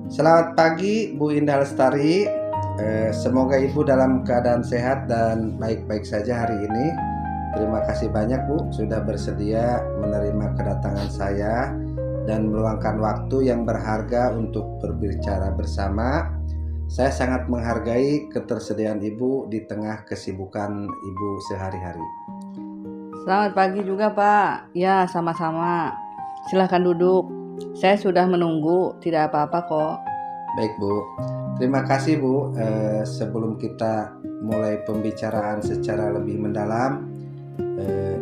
Selamat pagi Bu Indah Lestari. Semoga Ibu dalam keadaan sehat dan baik-baik saja hari ini. Terima kasih banyak Bu sudah bersedia menerima kedatangan saya dan meluangkan waktu yang berharga untuk berbicara bersama. Saya sangat menghargai ketersediaan Ibu di tengah kesibukan Ibu sehari-hari. Selamat pagi juga Pak. Ya, sama-sama. Silahkan duduk. Saya sudah menunggu, tidak apa-apa kok. Baik Bu, terima kasih Bu. Sebelum kita mulai pembicaraan secara lebih mendalam,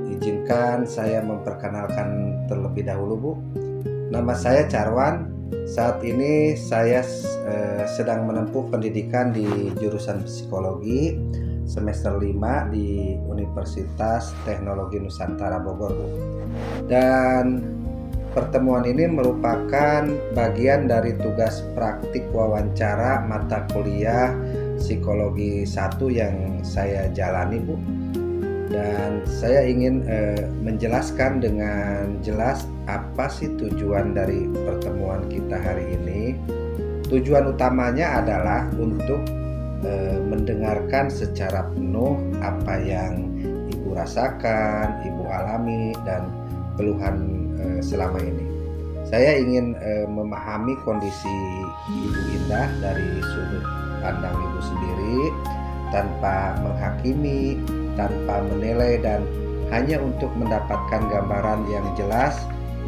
izinkan saya memperkenalkan terlebih dahulu Bu. Nama saya Carwan. Saat ini saya sedang menempuh pendidikan di jurusan psikologi semester 5 di Universitas Teknologi Nusantara Bogor Bu. Dan pertemuan ini merupakan bagian dari tugas praktik wawancara mata kuliah psikologi 1 yang saya jalani Bu. Dan saya ingin menjelaskan dengan jelas apa sih tujuan dari pertemuan kita hari ini. Tujuan utamanya adalah untuk mendengarkan secara penuh apa yang Ibu rasakan, Ibu alami, dan keluhan selama ini. Saya ingin memahami kondisi Ibu Indah dari sudut pandang Ibu sendiri, tanpa menghakimi, tanpa menilai, dan hanya untuk mendapatkan gambaran yang jelas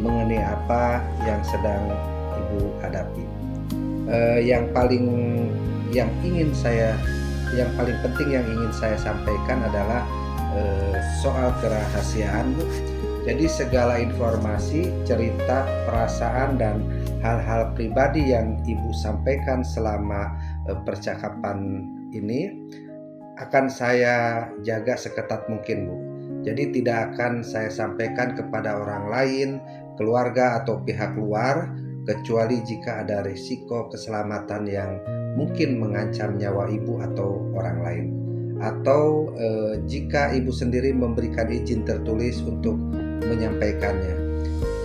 mengenai apa yang sedang Ibu hadapi. Yang paling penting yang ingin saya sampaikan adalah soal kerahasiaan Bu. Jadi segala informasi, cerita, perasaan, dan hal-hal pribadi yang Ibu sampaikan selama percakapan ini akan saya jaga seketat mungkin Bu. Jadi tidak akan saya sampaikan kepada orang lain, keluarga atau pihak luar, kecuali jika ada risiko keselamatan yang mungkin mengancam nyawa Ibu atau orang lain, atau jika Ibu sendiri memberikan izin tertulis untuk menyampaikannya.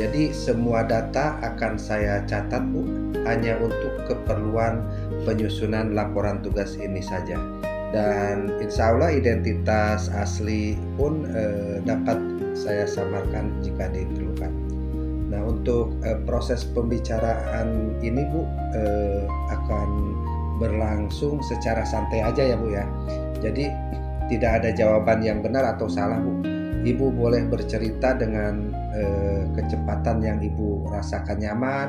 Jadi semua data akan saya catat Bu, hanya untuk keperluan penyusunan laporan tugas ini saja. Dan insya Allah identitas asli pun dapat saya samarkan jika diperlukan. Nah, untuk proses pembicaraan ini Bu akan berlangsung secara santai aja ya Bu ya. Jadi tidak ada jawaban yang benar atau salah Bu. Ibu boleh bercerita dengan kecepatan yang Ibu rasakan nyaman,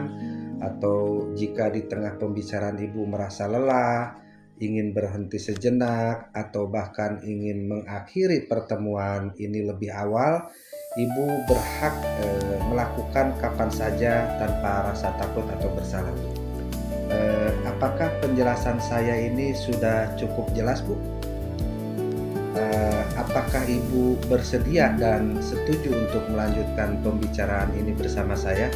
atau jika di tengah pembicaraan Ibu merasa lelah, ingin berhenti sejenak, atau bahkan ingin mengakhiri pertemuan ini lebih awal, Ibu berhak melakukan kapan saja tanpa rasa takut atau bersalah. Apakah penjelasan saya ini sudah cukup jelas Bu? Apakah Ibu bersedia dan setuju untuk melanjutkan pembicaraan ini bersama saya?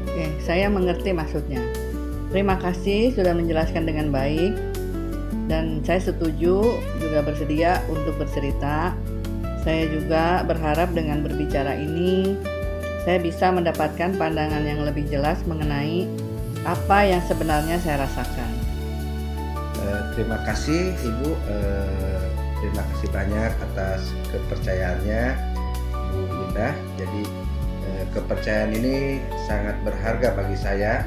Oke, saya mengerti maksudnya. Terima kasih sudah menjelaskan dengan baik. Dan saya setuju juga bersedia untuk bercerita. Saya juga berharap dengan berbicara ini saya bisa mendapatkan pandangan yang lebih jelas mengenai apa yang sebenarnya saya rasakan. Terima kasih Ibu, terima kasih banyak atas kepercayaannya Bu Indah. Jadi kepercayaan ini sangat berharga bagi saya.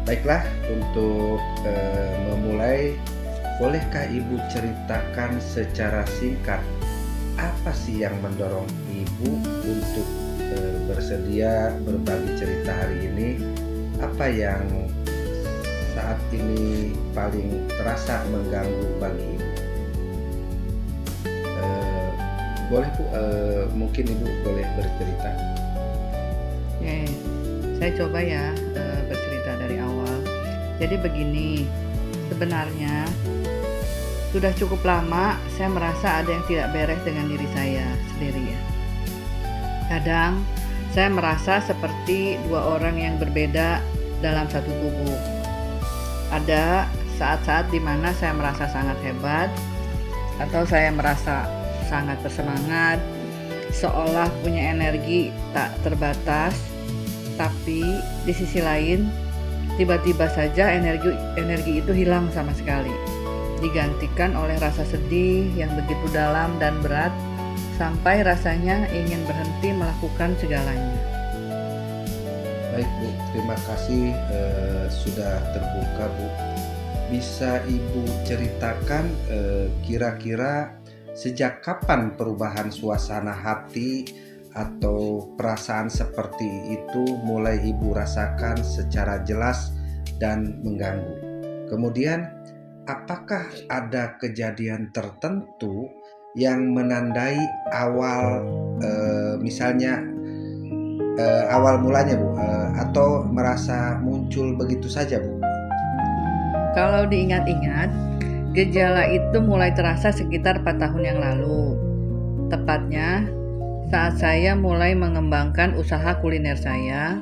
Baiklah, untuk memulai, bolehkah Ibu ceritakan secara singkat apa sih yang mendorong Ibu untuk bersedia berbagi cerita hari ini? Apa yang saat ini paling terasa mengganggu bagi Ibu? Boleh Bu, mungkin Ibu boleh bercerita. Oke, saya coba ya bercerita dari awal. Jadi begini, sebenarnya sudah cukup lama saya merasa ada yang tidak beres dengan diri saya sendiri ya. Kadang saya merasa seperti dua orang yang berbeda dalam satu tubuh. Ada saat-saat di mana saya merasa sangat hebat, atau saya merasa sangat bersemangat, seolah punya energi tak terbatas. Tapi di sisi lain tiba-tiba saja energi itu hilang sama sekali, digantikan oleh rasa sedih yang begitu dalam dan berat sampai rasanya ingin berhenti melakukan segalanya. Baik Bu, terima kasih sudah terbuka Bu. Bisa Ibu ceritakan kira-kira sejak kapan perubahan suasana hati atau perasaan seperti itu mulai Ibu rasakan secara jelas dan mengganggu? Kemudian, apakah ada kejadian tertentu yang menandai awal misalnya awal mulanya Bu, atau merasa muncul begitu saja Bu? Kalau diingat-ingat, gejala itu mulai terasa sekitar 4 tahun yang lalu. Tepatnya saat saya mulai mengembangkan usaha kuliner saya.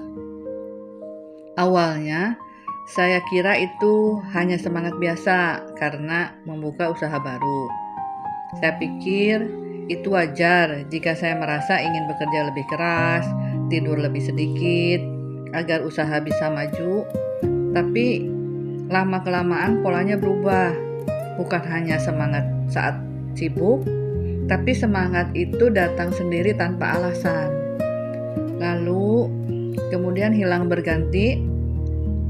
Awalnya saya kira itu hanya semangat biasa karena membuka usaha baru. Saya pikir itu wajar jika saya merasa ingin bekerja lebih keras, tidur lebih sedikit, agar usaha bisa maju. Tapi lama-kelamaan polanya berubah. Bukan hanya semangat saat sibuk, tapi semangat itu datang sendiri tanpa alasan. Lalu kemudian hilang berganti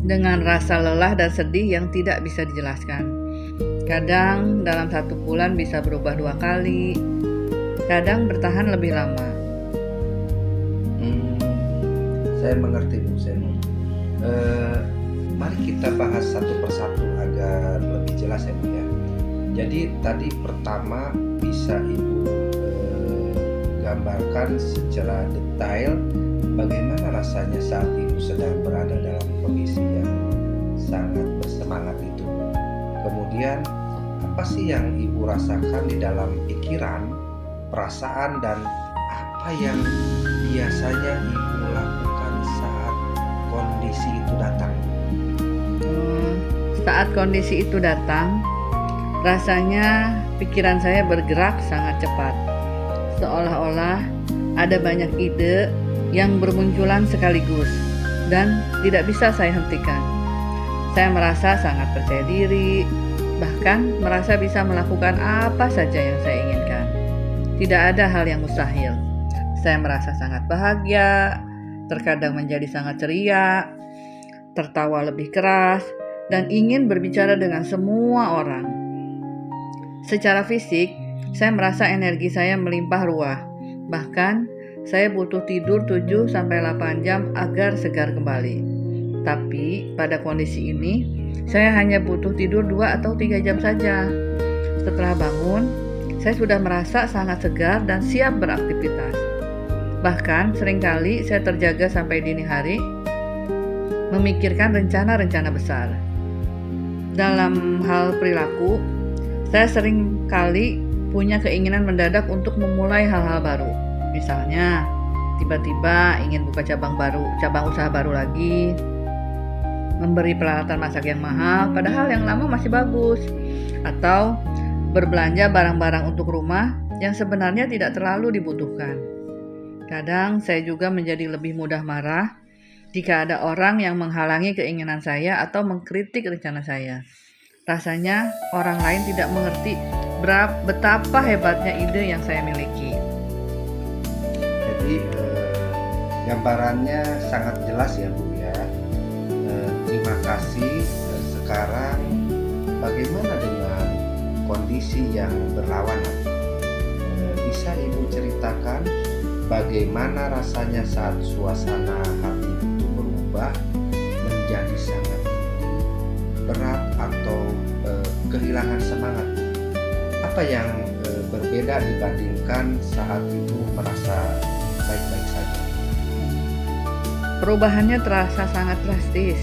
dengan rasa lelah dan sedih yang tidak bisa dijelaskan. Kadang dalam 1 bulan bisa berubah 2 kali, kadang bertahan lebih lama. Saya mengerti Bu, mari kita bahas satu persatu agar lebih jelas ya Bu ya. Jadi tadi pertama bisa Ibu gambarkan secara detail bagaimana rasanya saat Ibu sedang berada dalam kondisi yang sangat bersemangat itu. Kemudian apa sih yang Ibu rasakan di dalam pikiran, perasaan, dan apa yang biasanya Ibu lakukan saat kondisi itu datang? Saat kondisi itu datang, rasanya pikiran saya bergerak sangat cepat. Seolah-olah ada banyak ide yang bermunculan sekaligus dan tidak bisa saya hentikan. Saya merasa sangat percaya diri, bahkan merasa bisa melakukan apa saja yang saya inginkan. Tidak ada hal yang mustahil. Saya merasa sangat bahagia, terkadang menjadi sangat ceria, tertawa lebih keras, dan ingin berbicara dengan semua orang. Secara fisik, saya merasa energi saya melimpah ruah. Bahkan, saya butuh tidur 7-8 jam agar segar kembali. Tapi, pada kondisi ini, saya hanya butuh tidur 2 atau 3 jam saja. Setelah bangun, saya sudah merasa sangat segar dan siap beraktivitas. Bahkan, seringkali saya terjaga sampai dini hari, memikirkan rencana-rencana besar. Dalam hal perilaku, saya sering kali punya keinginan mendadak untuk memulai hal-hal baru. Misalnya, tiba-tiba ingin buka cabang usaha baru lagi, memberi peralatan masak yang mahal padahal yang lama masih bagus, atau berbelanja barang-barang untuk rumah yang sebenarnya tidak terlalu dibutuhkan. Kadang saya juga menjadi lebih mudah marah jika ada orang yang menghalangi keinginan saya atau mengkritik rencana saya. Rasanya orang lain tidak mengerti betapa hebatnya ide yang saya miliki. Jadi gambarannya sangat jelas ya Bu ya. Terima kasih. Sekarang bagaimana dengan kondisi yang berlawanan? Bisa Ibu ceritakan bagaimana rasanya saat suasana hati itu berubah menjadi sangat berat atau kehilangan semangat? Apa yang berbeda dibandingkan saat Ibu merasa baik-baik saja? Perubahannya terasa sangat drastis.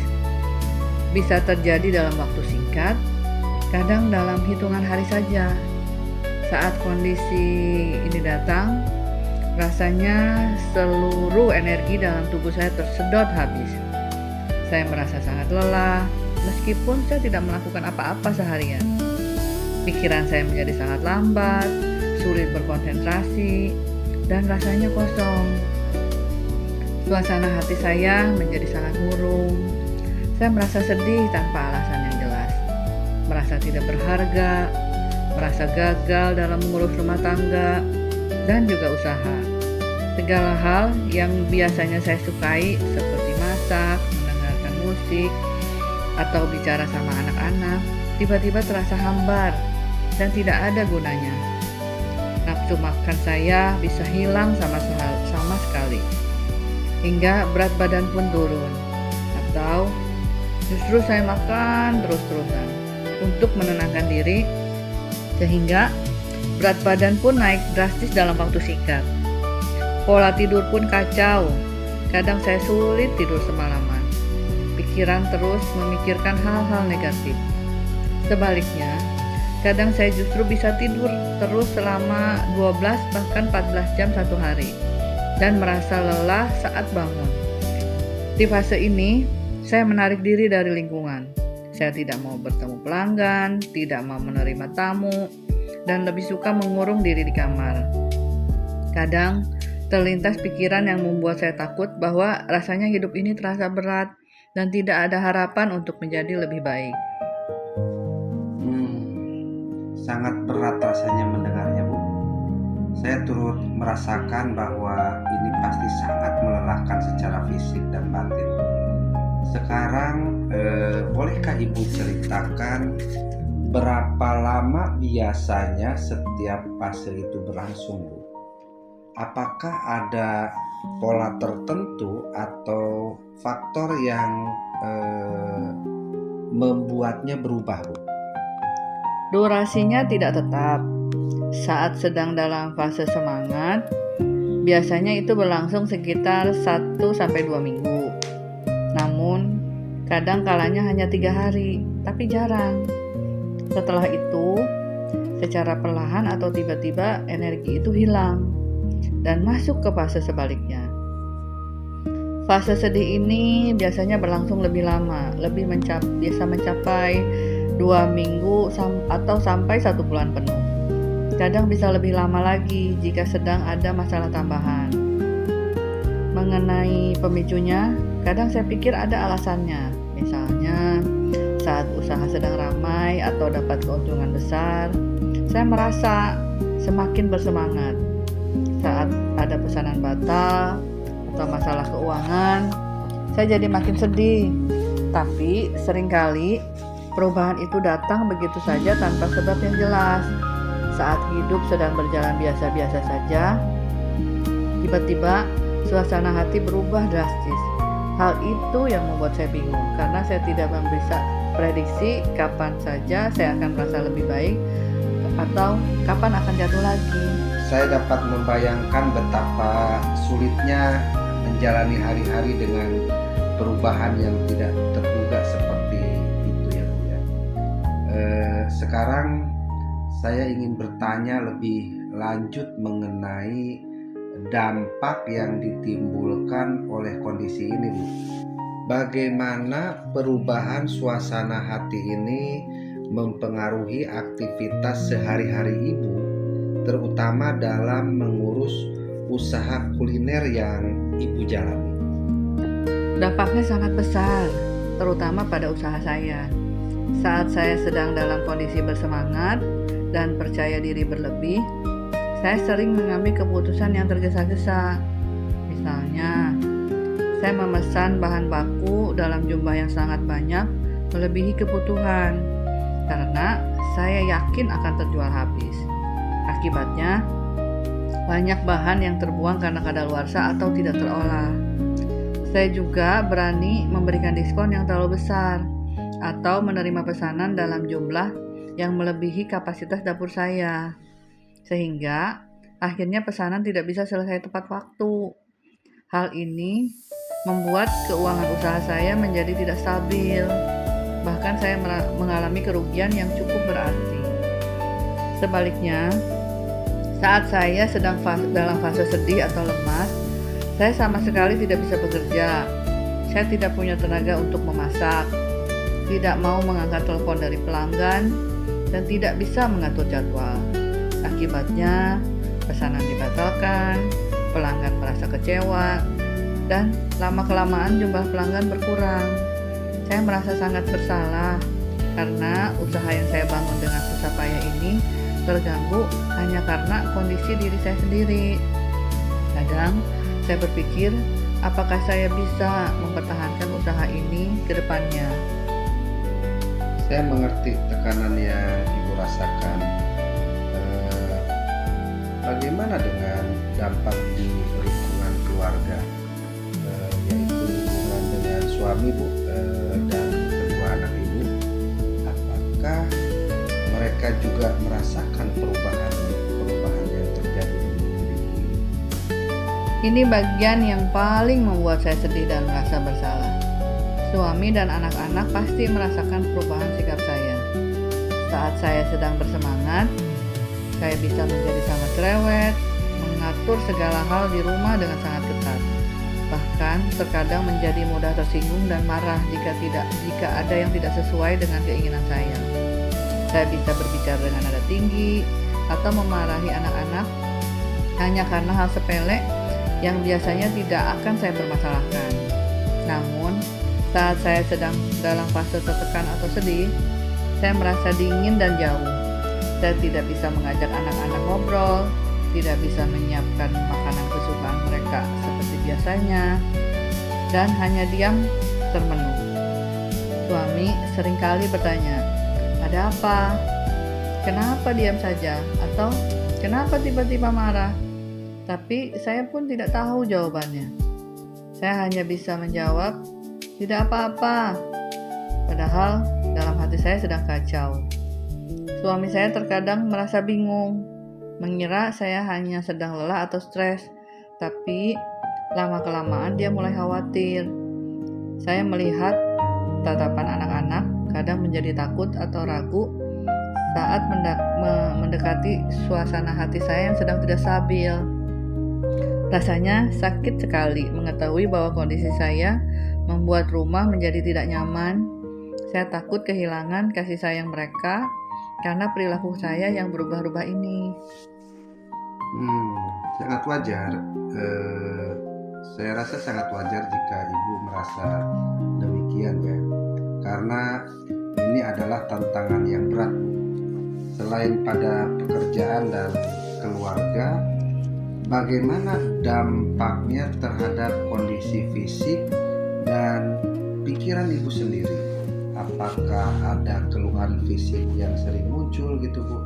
Bisa terjadi dalam waktu singkat, kadang dalam hitungan hari saja. Saat kondisi ini datang, rasanya seluruh energi dalam tubuh saya tersedot habis. Saya merasa sangat lelah, meskipun saya tidak melakukan apa-apa seharian. Pikiran saya menjadi sangat lambat, sulit berkonsentrasi, dan rasanya kosong. Suasana hati saya menjadi sangat murung. Saya merasa sedih tanpa alasan yang jelas, merasa tidak berharga, merasa gagal dalam mengurus rumah tangga, dan juga usaha. Segala hal yang biasanya saya sukai seperti masak, mendengarkan musik, atau bicara sama anak-anak, tiba-tiba terasa hambar dan tidak ada gunanya. Nafsu makan saya bisa hilang sama sekali, hingga berat badan pun turun. Atau justru saya makan terus-terusan untuk menenangkan diri, sehingga berat badan pun naik drastis dalam waktu singkat. Pola tidur pun kacau, kadang saya sulit tidur semalaman. Pikiran terus memikirkan hal-hal negatif. Sebaliknya, kadang saya justru bisa tidur terus selama 12 bahkan 14 jam satu hari dan merasa lelah saat bangun. Di fase ini, saya menarik diri dari lingkungan. Saya tidak mau bertemu pelanggan, tidak mau menerima tamu, dan lebih suka mengurung diri di kamar. Kadang terlintas pikiran yang membuat saya takut bahwa rasanya hidup ini terasa berat dan tidak ada harapan untuk menjadi lebih baik. Sangat berat rasanya mendengarnya, Bu. Saya turut merasakan bahwa ini pasti sangat melelahkan secara fisik dan batin. Sekarang, bolehkah Ibu ceritakan berapa lama biasanya setiap fase itu berlangsung, Bu? Apakah ada pola tertentu atau faktor yang membuatnya berubah, Bu? Durasinya tidak tetap. Saat sedang dalam fase semangat, biasanya itu berlangsung sekitar 1-2 minggu. Namun, kadang kalanya hanya 3 hari, tapi jarang. Setelah itu, secara perlahan atau tiba-tiba energi itu hilang dan masuk ke fase sebaliknya. Fase sedih ini biasanya berlangsung lebih lama, biasa mencapai 2 minggu atau sampai 1 bulan penuh. Kadang bisa lebih lama lagi jika sedang ada masalah tambahan. Mengenai pemicunya, kadang saya pikir ada alasannya. Misalnya, saat usaha sedang ramai atau dapat keuntungan besar, saya merasa semakin bersemangat. Saat ada pesanan batal atau masalah keuangan, saya jadi makin sedih. Tapi seringkali perubahan itu datang begitu saja tanpa sebab yang jelas. Saat hidup sedang berjalan biasa-biasa saja, tiba-tiba suasana hati berubah drastis. Hal itu yang membuat saya bingung, karena saya tidak bisa prediksi kapan saja saya akan merasa lebih baik atau kapan akan jatuh lagi. Saya dapat membayangkan betapa sulitnya menjalani hari-hari dengan perubahan yang tidak terduga seperti itu, ya Bu ya. Sekarang saya ingin bertanya lebih lanjut mengenai dampak yang ditimbulkan oleh kondisi ini, Bu. Bagaimana perubahan suasana hati ini mempengaruhi aktivitas sehari-hari Ibu, terutama dalam mengurus usaha kuliner yang Ibu jalani? Dampaknya sangat besar, terutama pada usaha saya. Saat saya sedang dalam kondisi bersemangat dan percaya diri berlebih, saya sering mengambil keputusan yang tergesa-gesa. Misalnya, saya memesan bahan baku dalam jumlah yang sangat banyak, melebihi kebutuhan, karena saya yakin akan terjual habis. Akibatnya, banyak bahan yang terbuang karena kadaluarsa atau tidak terolah. Saya juga berani memberikan diskon yang terlalu besar atau menerima pesanan dalam jumlah yang melebihi kapasitas dapur saya, sehingga akhirnya pesanan tidak bisa selesai tepat waktu. Hal ini membuat keuangan usaha saya menjadi tidak stabil. Bahkan saya mengalami kerugian yang cukup berarti. Sebaliknya, saat saya sedang dalam fase sedih atau lemas, saya sama sekali tidak bisa bekerja. Saya tidak punya tenaga untuk memasak, tidak mau mengangkat telepon dari pelanggan, dan tidak bisa mengatur jadwal. Akibatnya, pesanan dibatalkan, pelanggan merasa kecewa, dan lama-kelamaan jumlah pelanggan berkurang. saya merasa sangat bersalah karena usaha yang saya bangun dengan susah payah ini terganggu hanya karena kondisi diri saya sendiri. Kadang saya berpikir, apakah saya bisa mempertahankan usaha ini ke depannya? Saya mengerti tekanan yang Ibu rasakan. Bagaimana dengan dampak di lingkungan keluarga, yaitu hubungan dengan suami Bu dan kedua anak Ibu? Apakah mereka juga merasakan perubahan yang terjadi di diri Ibu? Ini bagian yang paling membuat saya sedih dan merasa bersalah. Suami dan anak-anak pasti merasakan perubahan sikap saya. Saat saya sedang bersemangat, saya bisa menjadi sangat cerewet, mengatur segala hal di rumah dengan sangat ketat. Bahkan terkadang menjadi mudah tersinggung dan marah jika ada yang tidak sesuai dengan keinginan saya. Saya bisa berbicara dengan nada tinggi atau memarahi anak-anak hanya karena hal sepele yang biasanya tidak akan saya permasalahkan. Namun, saat saya sedang dalam fase tertekan atau sedih, saya merasa dingin dan jauh. Saya tidak bisa mengajak anak-anak ngobrol, tidak bisa menyiapkan makanan kesukaan mereka seperti biasanya, dan hanya diam termenung. Suami seringkali bertanya, "Ada apa? Kenapa diam saja?" Atau "Kenapa tiba-tiba marah?" Tapi saya pun tidak tahu jawabannya. Saya hanya bisa menjawab, "Tidak apa-apa." Padahal dalam hati saya sedang kacau. Suami saya terkadang merasa bingung, mengira saya hanya sedang lelah atau stres. Tapi lama-kelamaan dia mulai khawatir. Saya melihat tatapan anak-anak kadang menjadi takut atau ragu saat mendekati suasana hati saya yang sedang tidak stabil. Rasanya sakit sekali mengetahui bahwa kondisi saya membuat rumah menjadi tidak nyaman. Saya takut kehilangan kasih sayang mereka karena perilaku saya yang berubah-ubah ini. Sangat wajar. Saya rasa sangat wajar jika Ibu merasa demikian ya. Karena ini adalah tantangan yang berat. Selain pada pekerjaan dan keluarga, bagaimana dampaknya terhadap kondisi fisik dan pikiran Ibu sendiri? Apakah ada keluhan fisik yang sering muncul gitu Bu?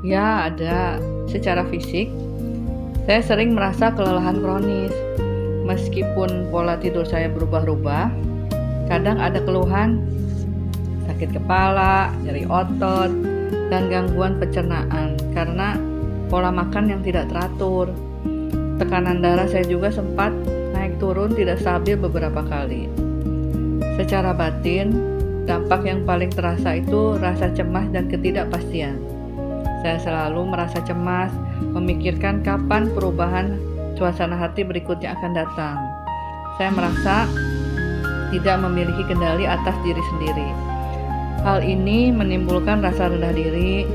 Ya, ada. Secara fisik, saya sering merasa kelelahan kronis. Meskipun pola tidur saya berubah-ubah, kadang ada keluhan sakit kepala, nyeri otot, dan gangguan pencernaan karena pola makan yang tidak teratur. Tekanan darah saya juga sempat naik turun tidak stabil beberapa kali. Secara batin, dampak yang paling terasa itu rasa cemas dan ketidakpastian. Saya selalu merasa cemas, memikirkan kapan perubahan suasana hati berikutnya akan datang. Saya merasa tidak memiliki kendali atas diri sendiri. Hal ini menimbulkan rasa rendah diri,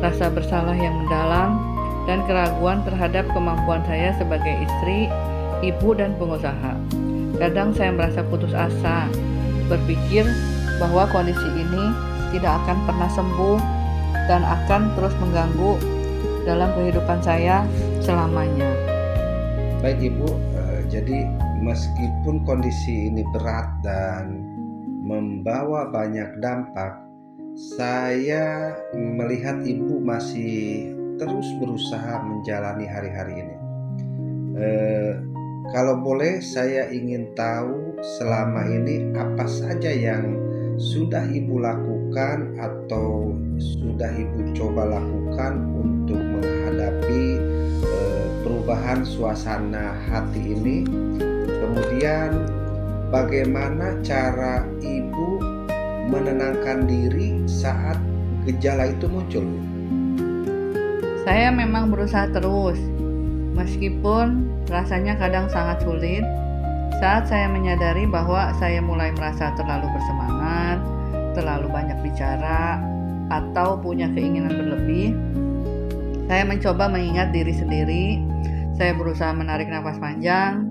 rasa bersalah yang mendalam, dan keraguan terhadap kemampuan saya sebagai istri, ibu, dan pengusaha. Kadang saya merasa putus asa, berpikir bahwa kondisi ini tidak akan pernah sembuh dan akan terus mengganggu dalam kehidupan saya selamanya. Baik Ibu, jadi meskipun kondisi ini berat dan membawa banyak dampak, saya melihat Ibu masih terus berusaha menjalani hari-hari ini. Kalau boleh, saya ingin tahu selama ini apa saja yang sudah Ibu lakukan atau sudah Ibu coba lakukan untuk menghadapi perubahan suasana hati ini. Kemudian bagaimana cara Ibu menenangkan diri saat gejala itu muncul? Saya memang berusaha terus, meskipun rasanya kadang sangat sulit. Saat saya menyadari bahwa saya mulai merasa terlalu bersemangat, terlalu banyak bicara, atau punya keinginan berlebih, saya mencoba mengingat diri sendiri. Saya berusaha menarik nafas panjang,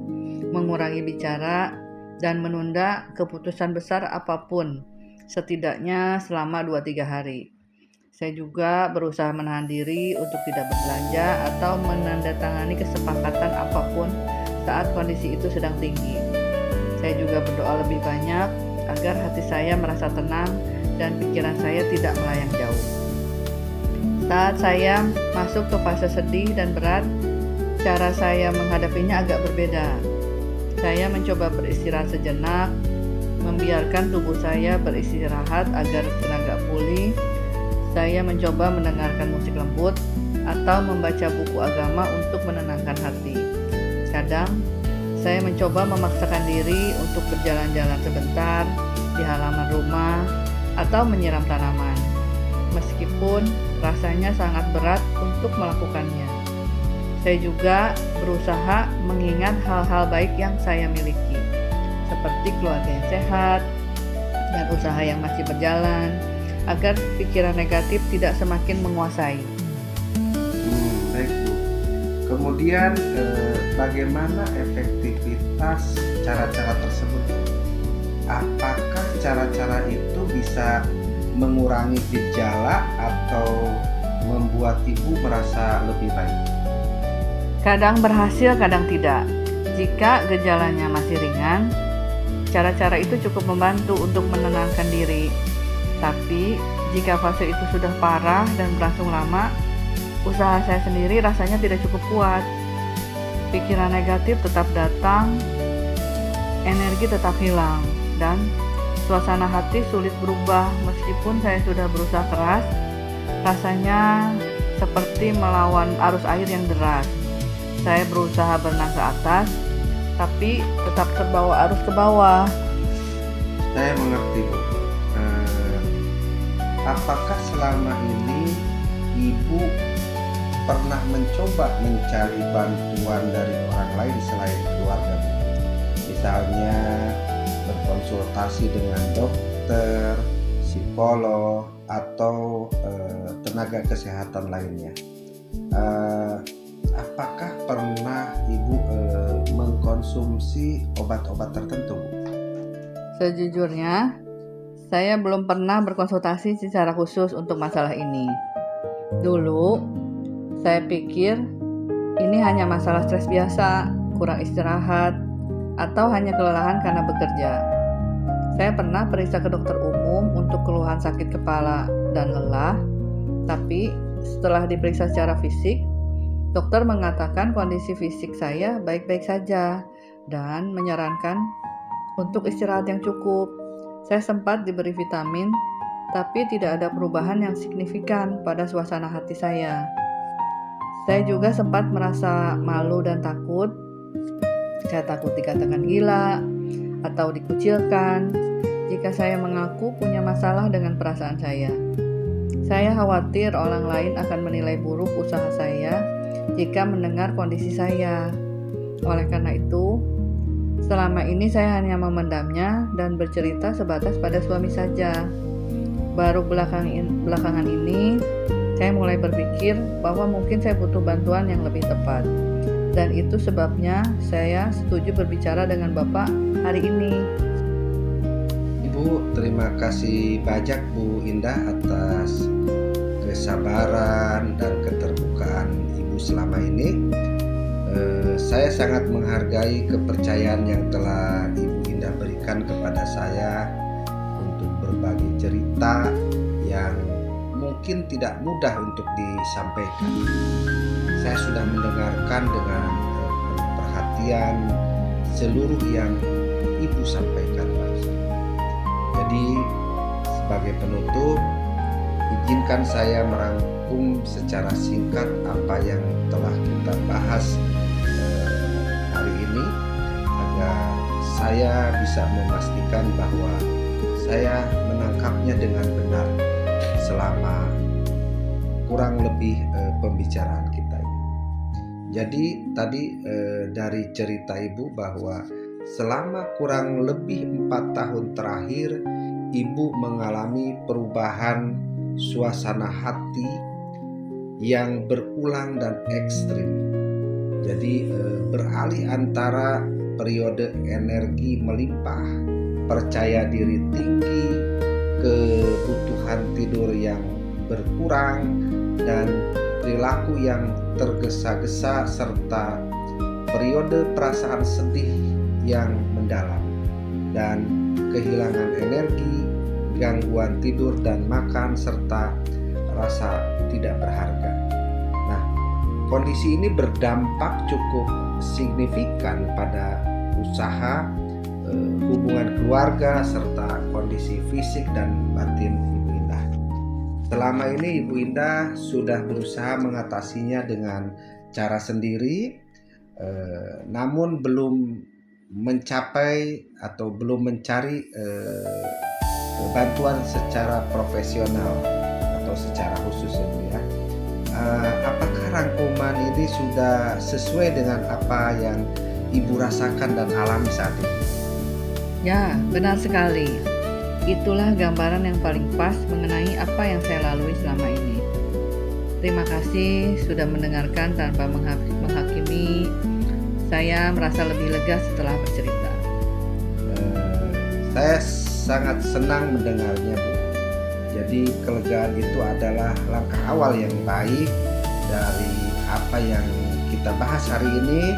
mengurangi bicara, dan menunda keputusan besar apapun, setidaknya selama 2-3 hari. Saya juga berusaha menahan diri untuk tidak berbelanja atau menandatangani kesepakatan apapun saat kondisi itu sedang tinggi. Saya juga berdoa lebih banyak agar hati saya merasa tenang dan pikiran saya tidak melayang jauh. Saat saya masuk ke fase sedih dan berat, cara saya menghadapinya agak berbeda. Saya mencoba beristirahat sejenak, membiarkan tubuh saya beristirahat agar tenaga pulih. Saya mencoba mendengarkan musik lembut atau membaca buku agama untuk menenangkan hati. Kadang, saya mencoba memaksakan diri untuk berjalan-jalan sebentar di halaman rumah atau menyiram tanaman, meskipun rasanya sangat berat untuk melakukannya. Saya juga berusaha mengingat hal-hal baik yang saya miliki, seperti keluarga yang sehat dan usaha yang masih berjalan, agar pikiran negatif tidak semakin menguasai. Baik Bu. Kemudian bagaimana efektivitas cara-cara tersebut? Apakah cara-cara itu bisa mengurangi gejala atau membuat ibu merasa lebih baik? Kadang berhasil, kadang tidak. Jika gejalanya masih ringan, cara-cara itu cukup membantu untuk menenangkan diri. Tapi, jika fase itu sudah parah dan berlangsung lama, usaha saya sendiri rasanya tidak cukup kuat. Pikiran negatif tetap datang, energi tetap hilang, dan suasana hati sulit berubah meskipun saya sudah berusaha keras. Rasanya seperti melawan arus air yang deras. Saya berusaha berenang ke atas, tapi tetap terbawa arus ke bawah. Saya mengerti Bu. Apakah selama ini ibu pernah mencoba mencari bantuan dari orang lain selain keluarga Bu? Misalnya berkonsultasi dengan dokter, psikolog, atau tenaga kesehatan lainnya. Apakah pernah ibu mengkonsumsi obat-obat tertentu? Sejujurnya, saya belum pernah berkonsultasi secara khusus untuk masalah ini. Dulu, saya pikir ini hanya masalah stres biasa, kurang istirahat, atau hanya kelelahan karena bekerja. Saya pernah periksa ke dokter umum untuk keluhan sakit kepala dan lelah, tapi setelah diperiksa secara fisik, dokter mengatakan kondisi fisik saya baik-baik saja dan menyarankan untuk istirahat yang cukup. Saya sempat diberi vitamin, tapi tidak ada perubahan yang signifikan pada suasana hati saya. Saya juga sempat merasa malu dan takut. Saya takut dikatakan gila atau dikucilkan jika saya mengaku punya masalah dengan perasaan saya. Saya khawatir orang lain akan menilai buruk usaha saya jika mendengar kondisi saya. Oleh karena itu, selama ini saya hanya memendamnya dan bercerita sebatas pada suami saja. Baru belakangan ini, saya mulai berpikir bahwa mungkin saya butuh bantuan yang lebih tepat. Dan itu sebabnya saya setuju berbicara dengan Bapak hari ini. Ibu, terima kasih banyak Bu Indah atas kesabaran dan keterbukaan Ibu selama ini. Saya sangat menghargai kepercayaan yang telah Ibu Indah berikan kepada saya untuk berbagi cerita yang mungkin tidak mudah untuk disampaikan. Saya sudah mendengarkan dengan penuh perhatian seluruh yang Ibu sampaikan barusan. Jadi sebagai penutup, izinkan saya merangkum secara singkat apa yang telah kita bahas hari ini agar saya bisa memastikan bahwa saya menangkapnya dengan benar selama kurang lebih pembicaraan kita ini. Jadi tadi dari cerita Ibu bahwa selama kurang lebih 4 tahun terakhir Ibu mengalami perubahan suasana hati yang berulang dan ekstrim. Jadi beralih antara periode energi melimpah, percaya diri tinggi, kebutuhan tidur yang berkurang, dan perilaku yang tergesa-gesa, serta periode perasaan sedih yang mendalam, dan kehilangan energi, gangguan tidur dan makan, serta rasa tidak berharga. Nah, kondisi ini berdampak cukup signifikan pada usaha, hubungan keluarga, serta kondisi fisik dan batin Ibu Indah. Selama ini Ibu Indah sudah berusaha mengatasinya dengan cara sendiri, namun belum mencapai atau belum mencari bantuan secara profesional atau secara khusus ya Bu ya. Apakah rangkuman ini sudah sesuai dengan apa yang Ibu rasakan dan alami saat ini? Ya, benar sekali. Itulah gambaran yang paling pas mengenai apa yang saya lalui selama ini. Terima kasih sudah mendengarkan tanpa menghakimi. Saya merasa lebih lega setelah bercerita. Saya sangat senang mendengarnya Bu. Jadi kelegaan itu adalah langkah awal yang baik dari apa yang kita bahas hari ini.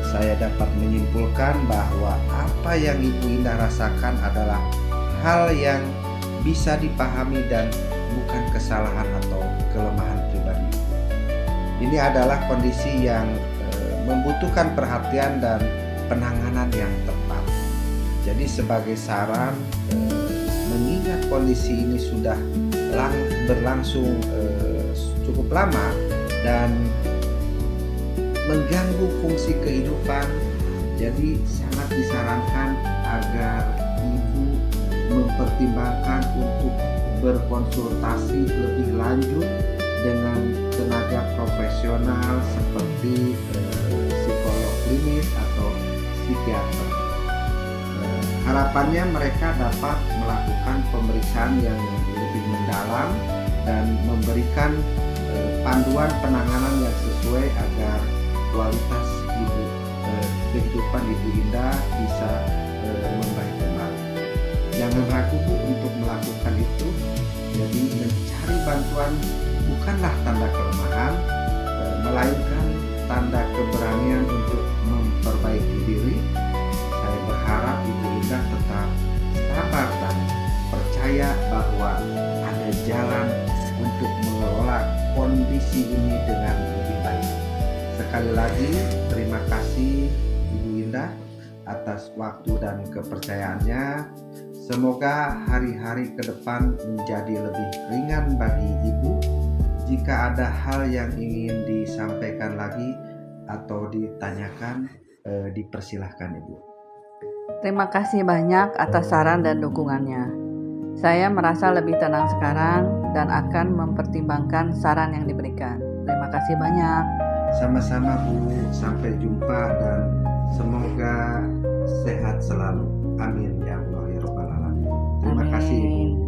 Saya dapat menyimpulkan bahwa apa yang Ibu Indah rasakan adalah hal yang bisa dipahami dan bukan kesalahan atau kelemahan pribadi. Ini adalah kondisi yang membutuhkan perhatian dan penanganan yang tepat. Jadi sebagai saran, mengingat kondisi ini sudah berlangsung cukup lama dan mengganggu fungsi kehidupan, jadi sangat disarankan agar Ibu mempertimbangkan untuk berkonsultasi lebih lanjut dengan tenaga profesional seperti psikolog klinis atau psikiater. Harapannya mereka dapat melakukan pemeriksaan yang lebih mendalam dan memberikan panduan penanganan yang sesuai agar kualitas kehidupan Ibu Indah bisa membaik kembali. Jangan ragu Bu untuk melakukan itu. Jadi mencari bantuan bukanlah tanda kelemahan, melainkan tanda keberanian untuk memperbaiki diri. Saya berharap Ibu Indah tetap sabar dan percaya bahwa ada jalan untuk mengelola kondisi ini dengan lebih baik. Sekali lagi terima kasih Ibu Indah atas waktu dan kepercayaannya. Semoga hari-hari ke depan menjadi lebih ringan bagi Ibu. Jika ada hal yang ingin disampaikan lagi atau ditanyakan, dipersilahkan Ibu. Terima kasih banyak atas saran dan dukungannya. Saya merasa lebih tenang sekarang dan akan mempertimbangkan saran yang diberikan. Terima kasih banyak. Sama-sama Bu, sampai jumpa dan semoga sehat selalu. Amin ya Allah ya Rabbal Alamin. Terima kasih Ibu.